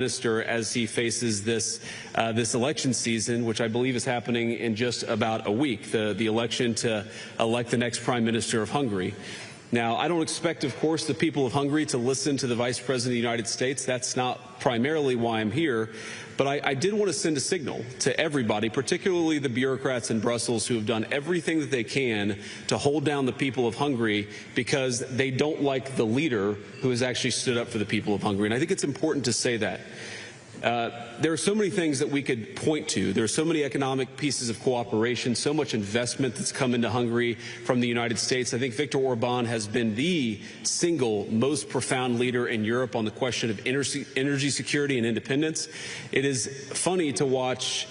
Minister as he faces this election season, which I believe is happening in just about a week, the election to elect the next Prime Minister of Hungary. Now, I don't expect, of course, the people of Hungary to listen to the Vice President of the United States. That's not primarily why I'm here. But I did want to send a signal to everybody, particularly the bureaucrats in Brussels who have done everything that they can to hold down the people of Hungary because they don't like the leader who has actually stood up for the people of Hungary. And I think it's important to say that. There are so many things that we could point to. There are so many economic pieces of cooperation, so much investment that's come into Hungary from the United States. I think Viktor Orbán has been the single most profound leader in Europe on the question of energy security and independence. It is funny to watch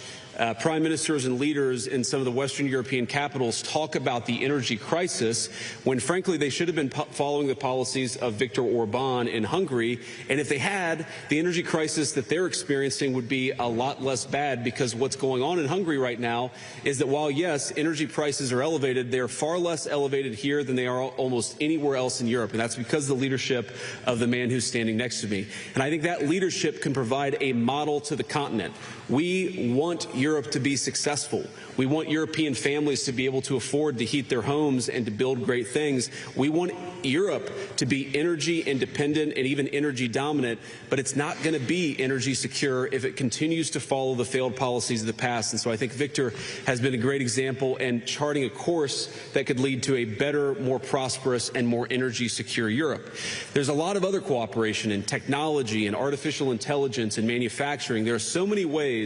prime ministers and leaders in some of the Western European capitals talk about the energy crisis when, frankly, they should have been following the policies of Viktor Orbán in Hungary. And if they had, the energy crisis that they're experiencing would be a lot less bad, because what's going on in Hungary right now is that while, yes, energy prices are elevated, they're far less elevated here than they are almost anywhere else in Europe. And that's because of the leadership of the man who's standing next to me. And I think that leadership can provide a model to the continent. We want Europe to be successful. We want European families to be able to afford to heat their homes and to build great things. We want Europe to be energy independent and even energy dominant, but it's not going to be energy secure if it continues to follow the failed policies of the past. And so I think Viktor has been a great example in charting a course that could lead to a better, more prosperous, and more energy secure Europe. There's a lot of other cooperation in technology and artificial intelligence and manufacturing. There are so many ways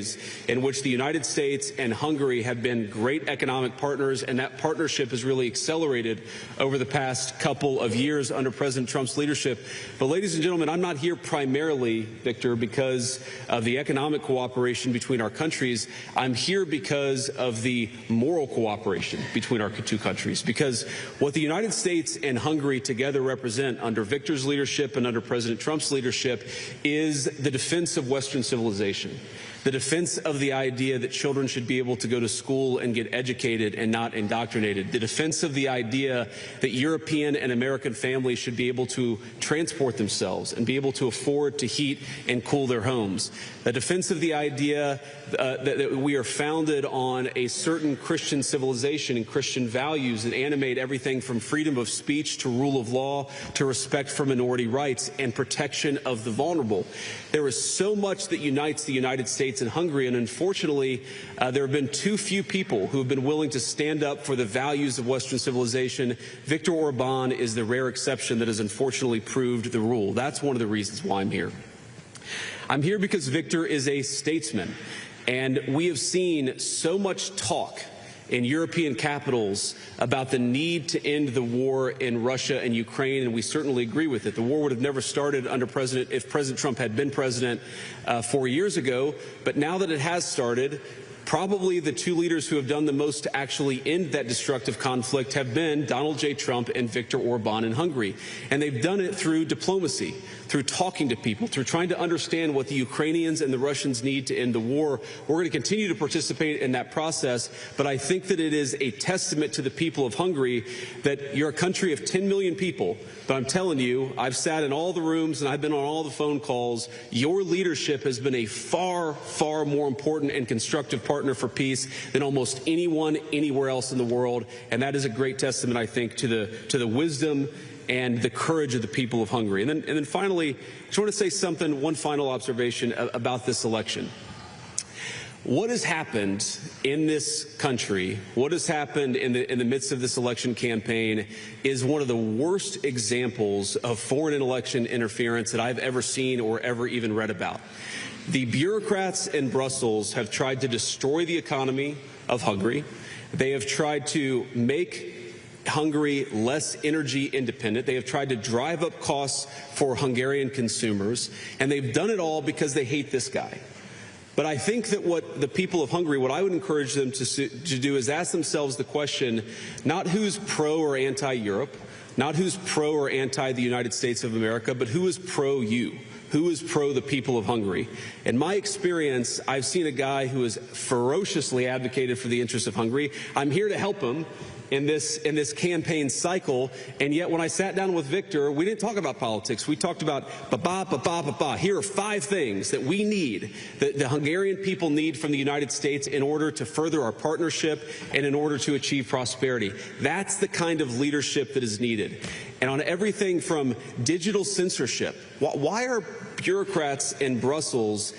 in which the United States and Hungary have been great economic partners, and that partnership has really accelerated over the past couple of years under President Trump's leadership. But, ladies and gentlemen, I'm not here primarily, Viktor, because of the economic cooperation between our countries. I'm here because of the moral cooperation between our two countries, because what the United States and Hungary together represent under Viktor's leadership and under President Trump's leadership is the defense of Western civilization, the defense of the idea that children should be able to go to school and get educated and not indoctrinated, the defense of the idea that European and American families should be able to transport themselves and be able to afford to heat and cool their homes, the defense of the idea that we are founded on a certain Christian civilization and Christian values that animate everything from freedom of speech to rule of law to respect for minority rights and protection of the vulnerable. There is so much that unites the United States and Hungary, and unfortunately, there have been too few people who have been willing to stand up for the values of Western civilization. Viktor Orbán is the rare exception that has unfortunately proved the rule. That's one of the reasons why I'm here. I'm here because Viktor is a statesman, and we have seen so much talk in European capitals about the need to end the war in Russia and Ukraine, and we certainly agree with it. The war would have never started under if President Trump had been president 4 years ago, but now that it has started, probably the two leaders who have done the most to actually end that destructive conflict have been Donald J. Trump and Viktor Orbán in Hungary. And they've done it through diplomacy, through talking to people, through trying to understand what the Ukrainians and the Russians need to end the war. We're going to continue to participate in that process, but I think that it is a testament to the people of Hungary that you're a country of 10 million people. But I'm telling you, I've sat in all the rooms and I've been on all the phone calls. Your leadership has been a far, far more important and constructive partner for peace than almost anyone anywhere else in the world. And that is a great testament, I think, to the wisdom and the courage of the people of Hungary. And then finally, I just want to say one final observation about this election. What has happened in this country, what has happened in the midst of this election campaign, is one of the worst examples of foreign election interference that I've ever seen or ever even read about. The bureaucrats in Brussels have tried to destroy the economy of Hungary. They have tried to make Hungary less energy independent. They have tried to drive up costs for Hungarian consumers, and they've done it all because they hate this guy. But I think that what the people of Hungary, what I would encourage them to do is ask themselves the question, not who's pro or anti-Europe, not who's pro or anti the United States of America, but who is pro-you. who is pro the people of Hungary. In my experience, I've seen a guy who has ferociously advocated for the interests of Hungary. I'm here to help him in this campaign cycle, and yet when I sat down with Viktor, we didn't talk about politics. We talked about Here are 5 things that we need, that the Hungarian people need from the United States in order to further our partnership and in order to achieve prosperity. That's the kind of leadership that is needed. And on everything from digital censorship, why are bureaucrats in Brussels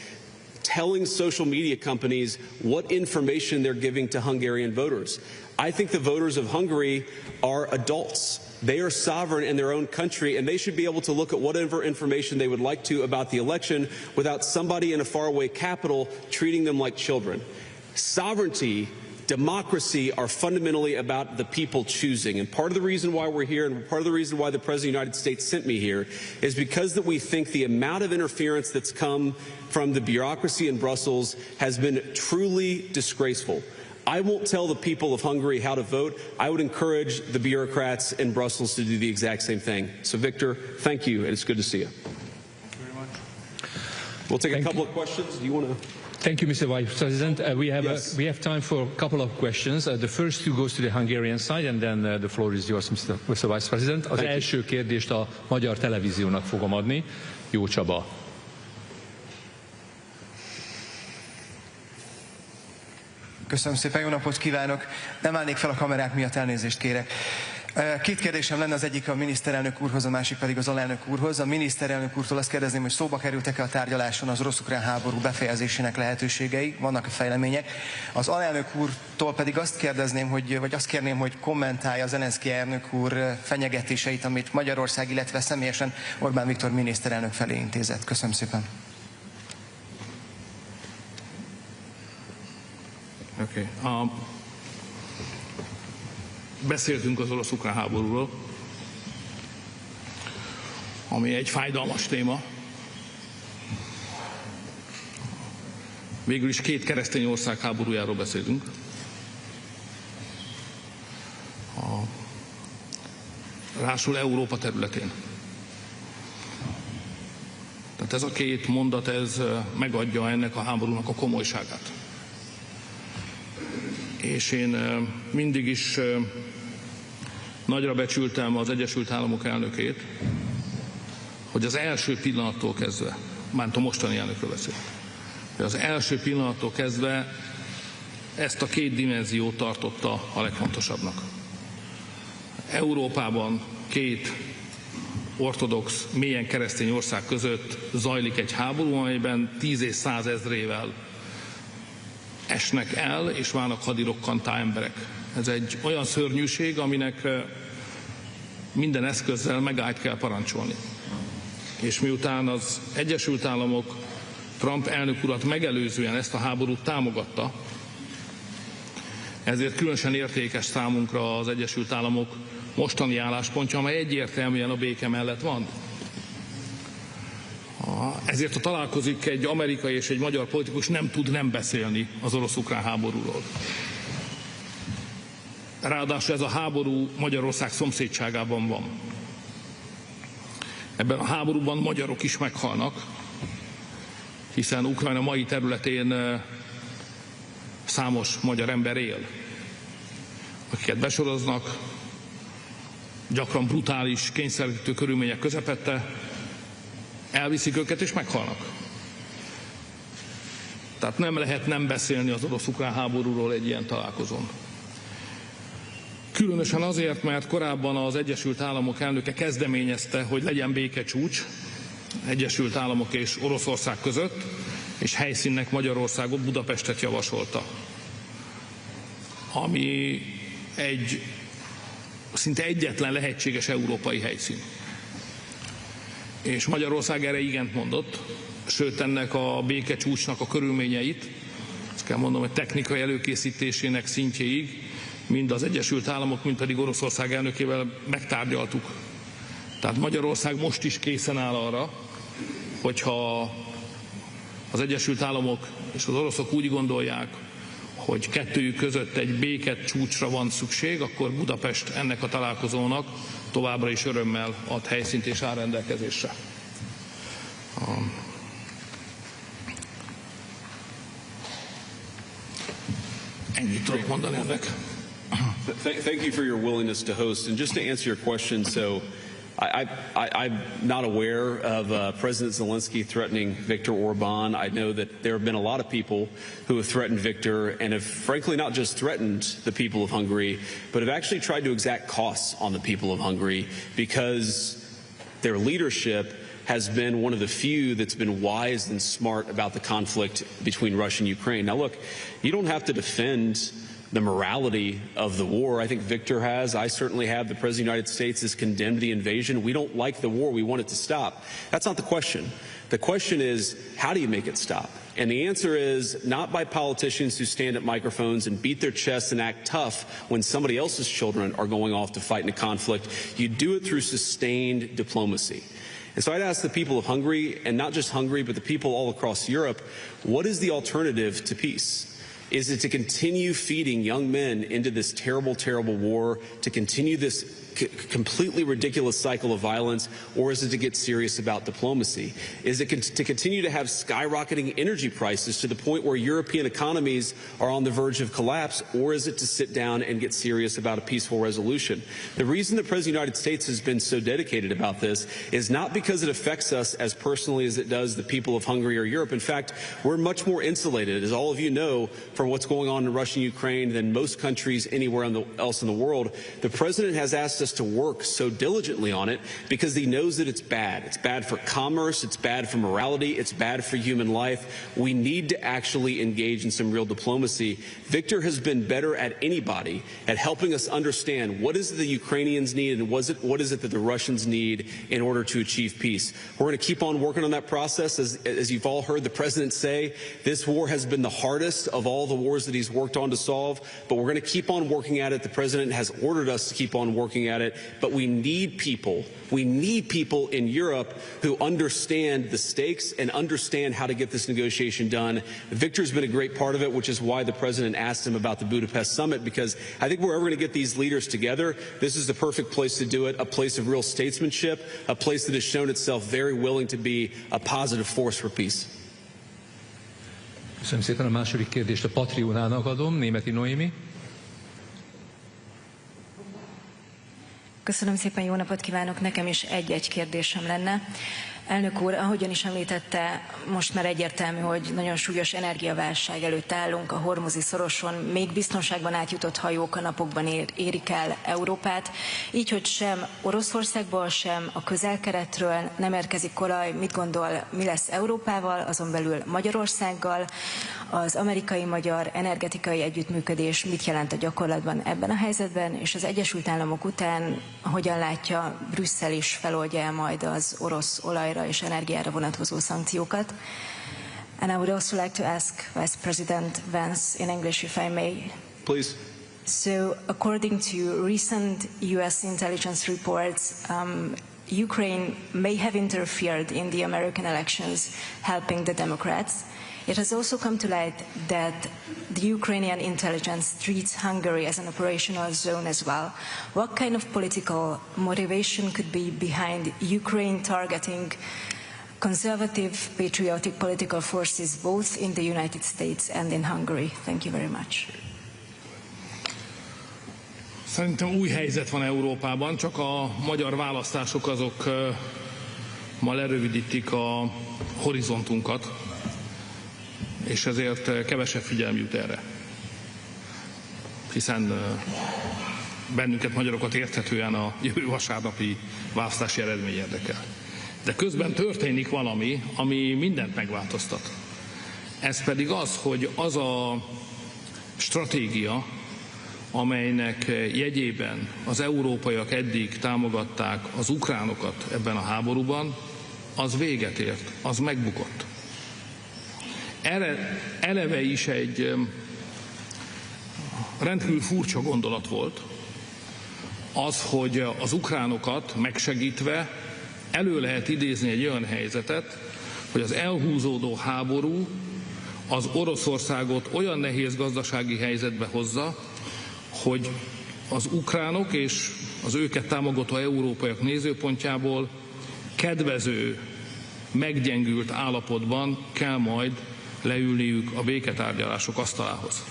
telling social media companies what information they're giving to Hungarian voters? I think the voters of Hungary are adults. They are sovereign in their own country, and they should be able to look at whatever information they would like to about the election without somebody in a faraway capital treating them like children. Sovereignty, democracy are fundamentally about the people choosing. And part of the reason why we're here, and part of the reason why the President of the United States sent me here, is because that we think the amount of interference that's come from the bureaucracy in Brussels has been truly disgraceful. I won't tell the people of Hungary how to vote. I would encourage the bureaucrats in Brussels to do the exact same thing. So, Viktor, thank you, and it's good to see you. Thank you very much. We'll take a couple of questions. Do you want to? Thank you, Mr. Vice President. We have time for a couple of questions. The first two goes to the Hungarian side, and then the floor is yours, Mr. Vice President. Az első kérdést a magyar televíziónak fogom adni. Jó Csaba. Köszönöm szépen, jó napot kívánok! Nem állnék fel a kamerák miatt, elnézést kérek. 2 kérdésem lenne, az egyik a miniszterelnök úrhoz, a másik pedig az alelnök úrhoz. A miniszterelnök úrtól azt kérdezném, hogy szóba kerültek-e a tárgyaláson az orosz-ukrán háború befejezésének lehetőségei, vannak-e fejlemények. Az alelnök úrtól pedig azt kérdezném, vagy azt kérném, hogy kommentálja Zelenszkij elnök úr fenyegetéseit, amit Magyarország, illetve személyesen Orbán Viktor miniszterelnök felé intézett. Köszönöm szépen. Beszéltünk az orosz-ukrán háborúról, ami egy fájdalmas téma. Végül is 2 keresztény ország háborújáról beszélünk. Rásul Európa területén. Tehát ez a 2 mondat, ez megadja ennek a háborúnak a komolyságát. És én mindig is nagyra becsültem az Egyesült Államok elnökét, hogy az első pillanattól kezdve, mármint a mostani elnökről beszélek, hogy az első pillanattól kezdve ezt a 2 dimenziót tartotta a legfontosabbnak. Európában 2 ortodox, mélyen keresztény ország között zajlik egy háború, amelyben 10 és 100 ezrével esnek el, és válnak hadirokkantá emberek. Ez egy olyan szörnyűség, aminek minden eszközzel megállt kell parancsolni. És miután az Egyesült Államok Trump elnök urat megelőzően ezt a háborút támogatta, ezért különösen értékes számunkra az Egyesült Államok mostani álláspontja, amely egyértelműen a béke mellett van. Ezért, ha találkozik egy amerikai és egy magyar politikus, nem tud nem beszélni az orosz-ukrán háborúról. Ráadásul ez a háború Magyarország szomszédságában van. Ebben a háborúban magyarok is meghalnak, hiszen Ukrajna mai területén számos magyar ember él, akiket besoroznak, gyakran brutális, kényszerítő körülmények közepette, elviszik őket és meghalnak. Tehát nem lehet nem beszélni az orosz-ukrán háborúról egy ilyen találkozón. Különösen azért, mert korábban az Egyesült Államok elnöke kezdeményezte, hogy legyen békecsúcs Egyesült Államok és Oroszország között, és helyszínnek Magyarországot, Budapestet javasolta. Ami egy szinte egyetlen lehetséges európai helyszín. És Magyarország erre igent mondott, sőt ennek a békecsúcsnak a körülményeit, azt kell mondanom, hogy technikai előkészítésének szintjéig, mind az Egyesült Államok, mind pedig Oroszország elnökével megtárgyaltuk. Tehát Magyarország most is készen áll arra, hogyha az Egyesült Államok és az oroszok úgy gondolják, hogy kettőjük között egy békecsúcsra van szükség, akkor Budapest ennek a találkozónak továbbra is örömmel ad helyszínt és áll rendelkezésre. Ennyit tudok mondani ennek. Thank you for your willingness to host. And just to answer your question, so I'm not aware of President Zelensky threatening Viktor Orbán. I know that there have been a lot of people who have threatened Viktor and have frankly not just threatened the people of Hungary, but have actually tried to exact costs on the people of Hungary because their leadership has been one of the few that's been wise and smart about the conflict between Russia and Ukraine. Now, look, you don't have to defend the morality of the war. I think Viktor has. I certainly have. The President of the United States has condemned the invasion. We don't like the war. We want it to stop. That's not the question. The question is, how do you make it stop? And the answer is not by politicians who stand at microphones and beat their chests and act tough when somebody else's children are going off to fight in a conflict. You do it through sustained diplomacy. And so I'd ask the people of Hungary, and not just Hungary, but the people all across Europe, what is the alternative to peace? Is it to continue feeding young men into this terrible, terrible war, to continue this completely ridiculous cycle of violence, or is it to get serious about diplomacy? Is it to continue to have skyrocketing energy prices to the point where European economies are on the verge of collapse, or is it to sit down and get serious about a peaceful resolution? The reason the President of the United States has been so dedicated about this is not because it affects us as personally as it does the people of Hungary or Europe. In fact, we're much more insulated, as all of you know, from what's going on in Russia and Ukraine than most countries anywhere else in the world. The President has asked us to work so diligently on it because he knows that it's bad. It's bad for commerce, it's bad for morality, it's bad for human life. We need to actually engage in some real diplomacy. Viktor has been better at anybody at helping us understand what is it the Ukrainians need and what is it that the Russians need in order to achieve peace. We're going to keep on working on that process. As you've all heard the President say, this war has been the hardest of all the wars that he's worked on to solve, but we're going to keep on working at it. The President has ordered us to keep on working at it. But we need people in Europe who understand the stakes and understand how to get this negotiation done. Viktor's been a great part of it, which is why the President asked him about the Budapest summit, because I think we're ever going to get these leaders together, this is the perfect place to do it, a place of real statesmanship, a place that has shown itself very willing to be a positive force for peace. Köszönöm szépen. A második kérdést a Patriónának adom, Németi Noémi. Köszönöm szépen, jó napot kívánok! Nekem is egy kérdésem lenne. Elnök úr, ahogyan is említette, most már egyértelmű, hogy nagyon súlyos energiaválság előtt állunk a hormuzi szoroson, még biztonságban átjutott hajók a napokban érik el Európát, így, hogy sem Oroszországból, sem a Közel-Keletről nem érkezik olaj. Mit gondol, mi lesz Európával, azon belül Magyarországgal? Az amerikai-magyar energetikai együttműködés mit jelent a gyakorlatban ebben a helyzetben, és az Egyesült Államok után hogyan látja, Brüsszel is feloldja el majd az orosz olajra és energiára vonatkozó szankciókat? And I would also like to ask Vice President Vance in English, if I may. Please. So, according to recent U.S. intelligence reports, Ukraine may have interfered in the American elections, helping the Democrats. It has also come to light that the Ukrainian intelligence treats Hungary as an operational zone as well. What kind of political motivation could be behind Ukraine targeting conservative, patriotic political forces both in the United States and in Hungary? Thank you very much. Szerintem új helyzet van Európában, csak a magyar választások azok ma lerövidítik a horizontunkat, és ezért kevesebb figyelem jut erre. Hiszen bennünket, magyarokat érthetően a jövő vasárnapi választási eredmény érdekel. De közben történik valami, ami mindent megváltoztat. Ez pedig az, hogy az a stratégia, amelynek jegyében az európaiak eddig támogatták az ukránokat ebben a háborúban, az véget ért, az megbukott. Eleve is egy rendkívül furcsa gondolat volt az, hogy az ukránokat megsegítve elő lehet idézni egy olyan helyzetet, hogy az elhúzódó háború az Oroszországot olyan nehéz gazdasági helyzetbe hozza, hogy az ukránok és az őket támogató európaiak nézőpontjából kedvező meggyengült állapotban kell majd leülniük a béketárgyalások asztalához.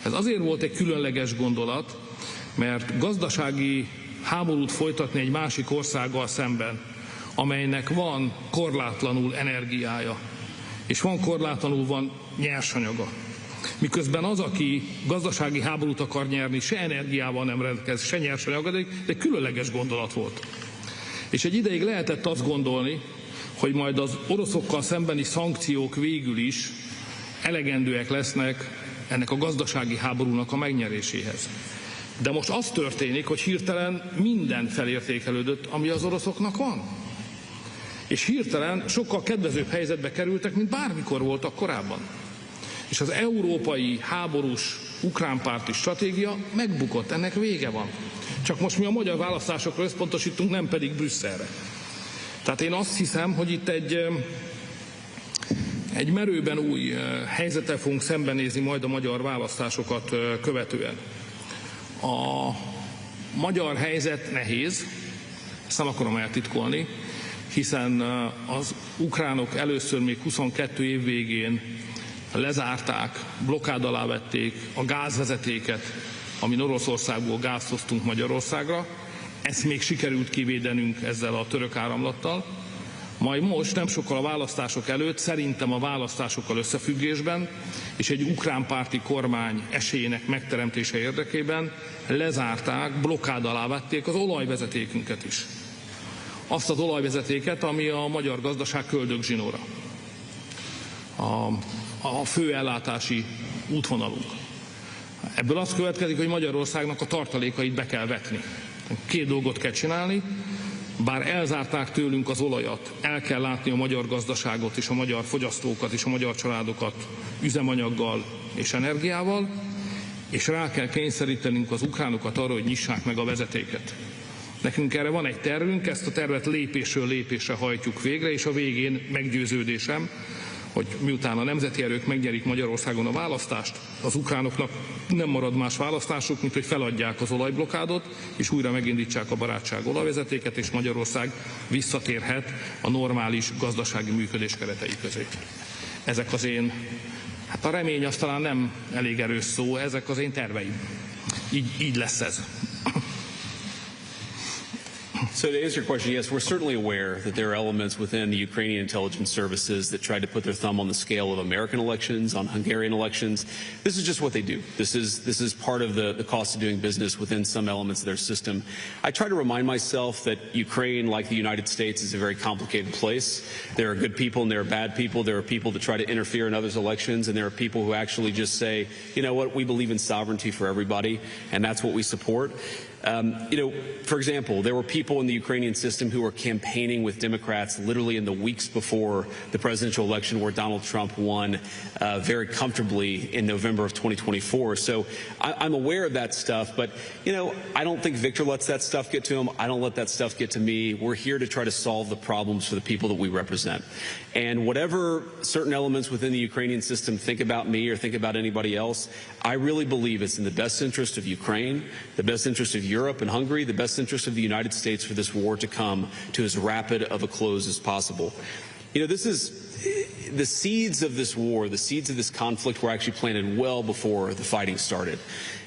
Ez azért volt egy különleges gondolat, mert gazdasági háborút folytatni egy másik országgal szemben, amelynek van korlátlanul energiája, és van nyersanyaga. Miközben az, aki gazdasági háborút akar nyerni, se energiával nem rendelkezik, se nyersanyaga, de egy különleges gondolat volt. És egy ideig lehetett azt gondolni, hogy majd az oroszokkal szembeni szankciók végül is elegendőek lesznek ennek a gazdasági háborúnak a megnyeréséhez. De most az történik, hogy hirtelen minden felértékelődött, ami az oroszoknak van. És hirtelen sokkal kedvezőbb helyzetbe kerültek, mint bármikor voltak korábban. És az európai háborús ukránpárti stratégia megbukott, ennek vége van. Csak most mi a magyar választásokra összpontosítunk, nem pedig Brüsszelre. Tehát én azt hiszem, hogy itt egy merőben új helyzettel fogunk szembenézni majd a magyar választásokat követően. A magyar helyzet nehéz, ezt nem akarom eltitkolni, hiszen az ukránok először még 22 év végén lezárták, blokkád alá vették a gázvezetéket, amin Oroszországból gázt hoztunk Magyarországra. Ezt még sikerült kivédenünk ezzel a török áramlattal. Majd most, nem sokkal a választások előtt, szerintem a választásokkal összefüggésben, és egy ukránpárti kormány esélyének megteremtése érdekében lezárták, blokkád alá vették az olajvezetékünket is. Azt az olajvezetéket, ami a magyar gazdaság köldögzsinóra. A fő ellátási útvonalunk. Ebből az következik, hogy Magyarországnak a tartalékait be kell vetni. Két dolgot kell csinálni, bár elzárták tőlünk az olajat, el kell látni a magyar gazdaságot és a magyar fogyasztókat és a magyar családokat üzemanyaggal és energiával, és rá kell kényszerítenünk az ukránokat arra, hogy nyissák meg a vezetéket. Nekünk erre van egy tervünk, ezt a tervet lépésről lépésre hajtjuk végre, és a végén meggyőződésem, hogy miután a nemzeti erők megnyerik Magyarországon a választást, az ukránoknak nem marad más választásuk, mint hogy feladják az olajblokkádot, és újra megindítsák a barátság olajvezetéket, és Magyarország visszatérhet a normális gazdasági működés keretei közé. Ezek az én, hát a remény az talán nem elég erős szó, ezek az én terveim. Így lesz ez. So to answer your question, yes, we're certainly aware that there are elements within the Ukrainian intelligence services that try to put their thumb on the scale of American elections, on Hungarian elections. This is just what they do. This is part of the cost of doing business within some elements of their system. I try to remind myself that Ukraine, like the United States, is a very complicated place. There are good people and there are bad people. There are people that try to interfere in others' elections, and there are people who actually just say, you know what, we believe in sovereignty for everybody, and that's what we support. For example, there were people in the Ukrainian system who were campaigning with Democrats literally in the weeks before the presidential election where Donald Trump won very comfortably in November of 2024. So I'm aware of that stuff, but, I don't think Viktor lets that stuff get to him. I don't let that stuff get to me. We're here to try to solve the problems for the people that we represent. And whatever certain elements within the Ukrainian system think about me or think about anybody else, I really believe it's in the best interest of Ukraine, the best interest of Europe and Hungary, the best interest of the United States for this war to come to as rapid of a close as possible. This is the seeds of this war, the seeds of this conflict were actually planted well before the fighting started.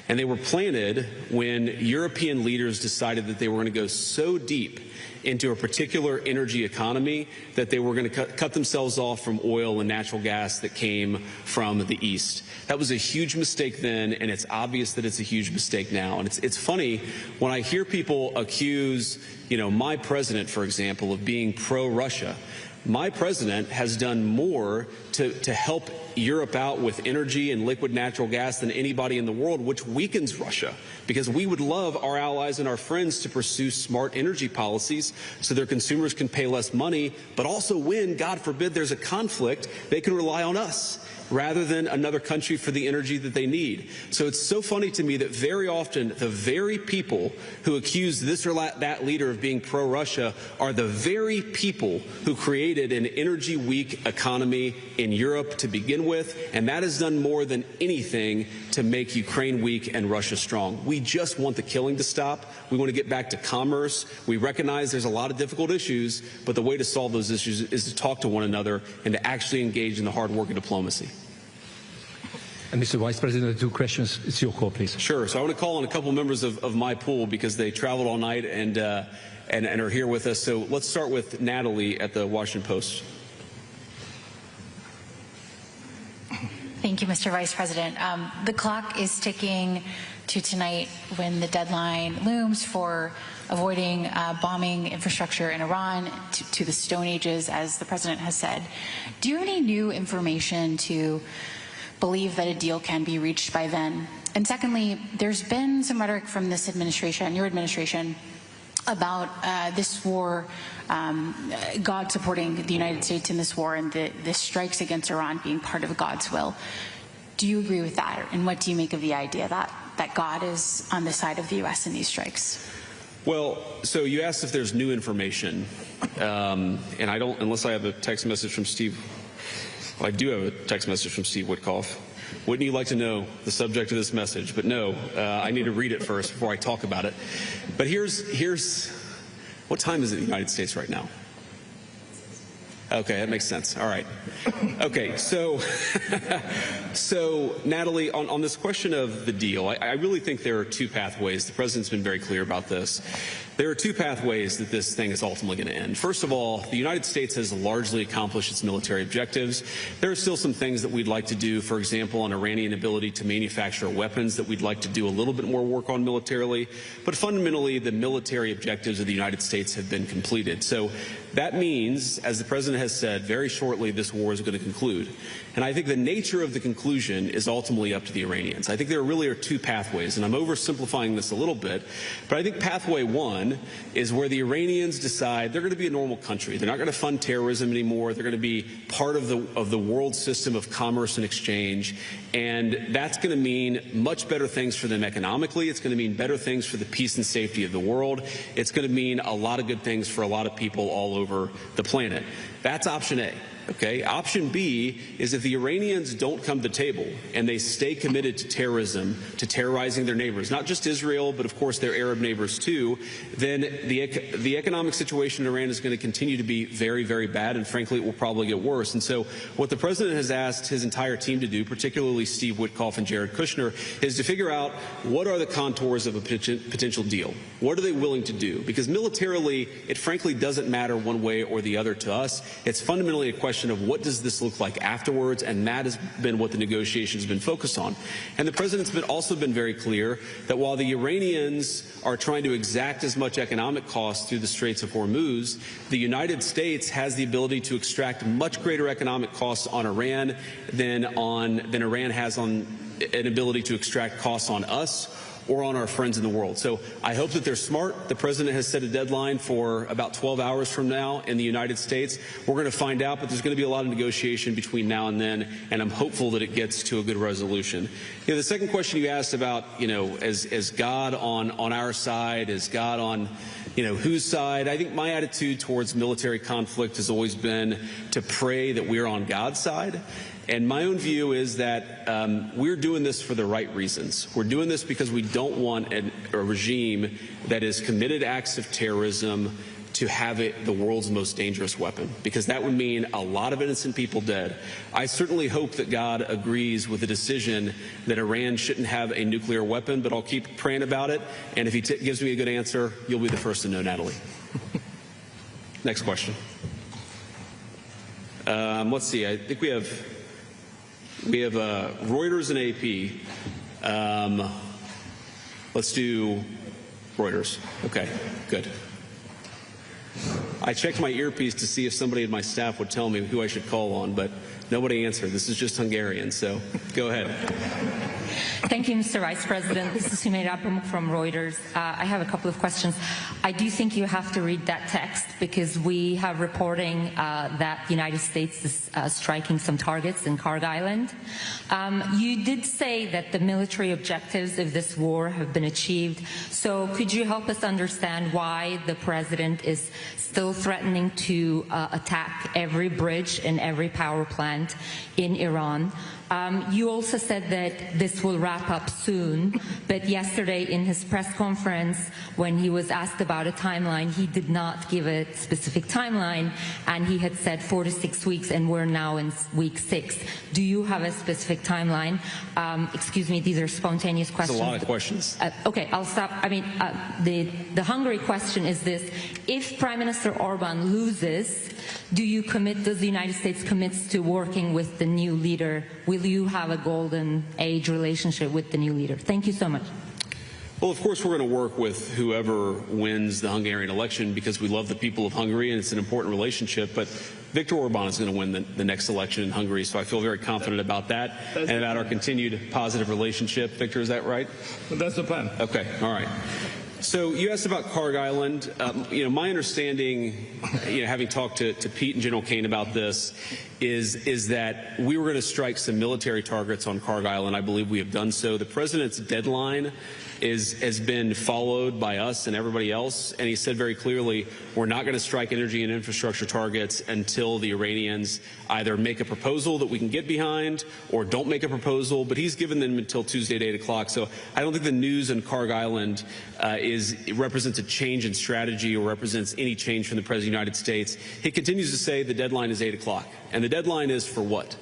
And they were planted when European leaders decided that they were going to go so deep into a particular energy economy that they were going to cut themselves off from oil and natural gas that came from the East. That was a huge mistake then, and it's obvious that it's a huge mistake now. And it's funny when I hear people accuse, my president, for example, of being pro-Russia. My president has done more to help Europe out with energy and liquid natural gas than anybody in the world, which weakens Russia, because we would love our allies and our friends to pursue smart energy policies so their consumers can pay less money, but also when, God forbid, there's a conflict, they can rely on us. rather than another country for the energy that they need. So it's so funny to me that very often the very people who accuse this or that leader of being pro-Russia are the very people who created an energy-weak economy in Europe to begin with, and that has done more than anything to make Ukraine weak and Russia strong. We just want the killing to stop. We want to get back to commerce. We recognize there's a lot of difficult issues, but the way to solve those issues is to talk to one another and to actually engage in the hard work of diplomacy. And Mr. Vice President, 2 questions. It's your call, please. Sure. So I want to call on a couple members of my pool because they traveled all night and are here with us. So let's start with Natalie at the Washington Post. Thank you, Mr. Vice President. The clock is ticking to tonight when the deadline looms for avoiding bombing infrastructure in Iran to the Stone Ages, as the President has said. Do you have any new information to believe that a deal can be reached by then? And secondly, there's been some rhetoric from this administration, your administration, about this war, God supporting the United States in this war and the strikes against Iran being part of God's will. Do you agree with that? And what do you make of the idea that God is on the side of the U.S. in these strikes? Well, so you asked if there's new information, and I don't, unless I have a text message from Steve. Well, I do have a text message from Steve Witkoff. Wouldn't you like to know the subject of this message? But no, I need to read it first before I talk about it. But here's what time is it in the United States right now? Okay, that makes sense. All right. Okay, so Natalie, on this question of the deal, I really think there are 2 pathways. The President's been very clear about this. There are 2 pathways that this thing is ultimately going to end. First of all, the United States has largely accomplished its military objectives. There are still some things that we'd like to do, for example, on Iranian ability to manufacture weapons that we'd like to do a little bit more work on militarily. But fundamentally, the military objectives of the United States have been completed. So that means, as the President has said, very shortly this war is going to conclude. And I think the nature of the conclusion is ultimately up to the Iranians. I think there really are 2 pathways, and I'm oversimplifying this a little bit, but I think pathway 1 is where the Iranians decide they're going to be a normal country. They're not going to fund terrorism anymore. They're going to be part of the world system of commerce and exchange, and that's going to mean much better things for them economically. It's going to mean better things for the peace and safety of the world. It's going to mean a lot of good things for a lot of people all over the planet. That's option A. Okay. Option B is if the Iranians don't come to the table and they stay committed to terrorism, to terrorizing their neighbors, not just Israel, but of course their Arab neighbors too, then the economic situation in Iran is going to continue to be very, very bad, and frankly it will probably get worse. And so what the President has asked his entire team to do, particularly Steve Witkoff and Jared Kushner, is to figure out what are the contours of a potential deal. What are they willing to do? Because militarily, it frankly doesn't matter one way or the other to us. It's fundamentally a question of what does this look like afterwards, and that has been what the negotiations have been focused on. And the President's also been very clear that while the Iranians are trying to exact as much economic cost through the Straits of Hormuz, the United States has the ability to extract much greater economic costs on Iran than Iran has on an ability to extract costs on us or on our friends in the world. So I hope that they're smart. The President has set a deadline for about 12 hours from now in the United States. We're going to find out, but there's going to be a lot of negotiation between now and then, and I'm hopeful that it gets to a good resolution. You know, the second question you asked about, is God on our side? Is God on, whose side? I think my attitude towards military conflict has always been to pray that we're on God's side. And my own view is that we're doing this for the right reasons. We're doing this because we don't want a regime that has committed acts of terrorism to have it the world's most dangerous weapon, because that would mean a lot of innocent people dead. I certainly hope that God agrees with the decision that Iran shouldn't have a nuclear weapon, but I'll keep praying about it. And if he gives me a good answer, you'll be the first to know, Natalie. Next question. Let's see. I think we have Reuters and AP. Let's do Reuters. Okay, good. I checked my earpiece to see if somebody in my staff would tell me who I should call on, but nobody answered. This is just Hungarian, so go ahead. Thank you, Mr. Vice President. This is Humayra Pamuk from Reuters. I have a couple of questions. I do think you have to read that text because we have reporting that the United States is striking some targets in Kharg Island. You did say that the military objectives of this war have been achieved. So could you help us understand why the president is still threatening to attack every bridge and every power plant in Iran? You also said that this will wrap up soon, but yesterday in his press conference, when he was asked about a timeline, he did not give a specific timeline, and he had said 4 to 6 weeks, and we're now in week 6. Do you have a specific timeline? Excuse me, these are spontaneous questions. That's a lot of questions. Okay, I'll stop. I mean, the Hungary question is this: if Prime Minister Orbán loses, does the United States commit to working with the new leader? Will you have a golden age relationship with the new leader? Thank you so much. Well, of course, we're going to work with whoever wins the Hungarian election because we love the people of Hungary and it's an important relationship. But Viktor Orbán is going to win the next election in Hungary, so I feel very confident about that and about our continued positive relationship. Victor, is that right? That's the plan. Okay, all right. So you asked about Kharg Island. My understanding, having talked to Pete and General Kane about this, is that we were going to strike some military targets on Kharg Island. I believe we have done so. The president's deadline has been followed by us and everybody else, and he said very clearly, we're not going to strike energy and infrastructure targets until the Iranians either make a proposal that we can get behind or don't make a proposal, but he's given them until Tuesday at 8 o'clock. So I don't think the news on Kharg Island represents a change in strategy or represents any change from the President of the United States. He continues to say the deadline is 8 o'clock. And the deadline is for what?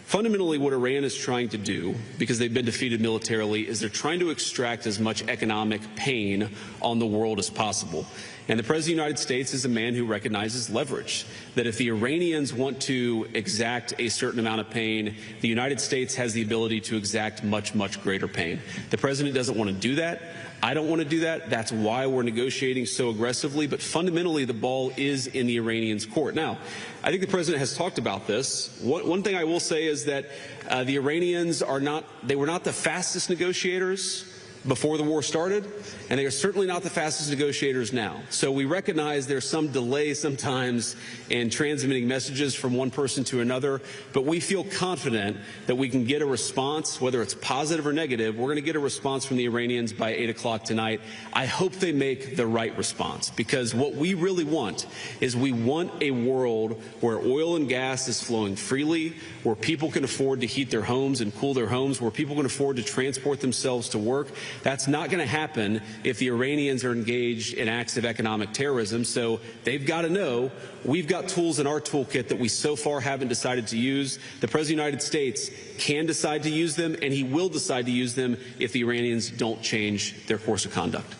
Fundamentally, what Iran is trying to do, because they've been defeated militarily, is they're trying to extract as much economic pain on the world as possible. And the President of the United States is a man who recognizes leverage, that if the Iranians want to exact a certain amount of pain, the United States has the ability to exact much, much greater pain. The President doesn't want to do that. I don't want to do that. That's why we're negotiating so aggressively. But fundamentally, the ball is in the Iranians' court. Now, I think the President has talked about this. One thing I will say is that the Iranians were not the fastest negotiators before the war started, and they are certainly not the fastest negotiators now. So we recognize there's some delay sometimes in transmitting messages from one person to another, but we feel confident that we can get a response, whether it's positive or negative. We're going to get a response from the Iranians by 8 o'clock tonight. I hope they make the right response, because what we really want is we want a world where oil and gas is flowing freely, where people can afford to heat their homes and cool their homes, where people can afford to transport themselves to work. That's not going to happen if the Iranians are engaged in acts of economic terrorism. So they've got to know we've got tools in our toolkit that we so far haven't decided to use. The President of the United States can decide to use them, and he will decide to use them if the Iranians don't change their course of conduct.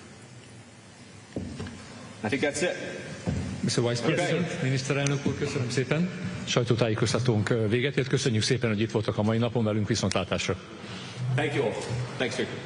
I think that's it. Mr. Vice President, miniszterelnök úr, köszönöm szépen. Sajtótájékoztatónk véget ért. Köszönjük szépen, hogy itt voltak a mai napon velünk, viszontlátásra. Thank you all. Thanks, Victor.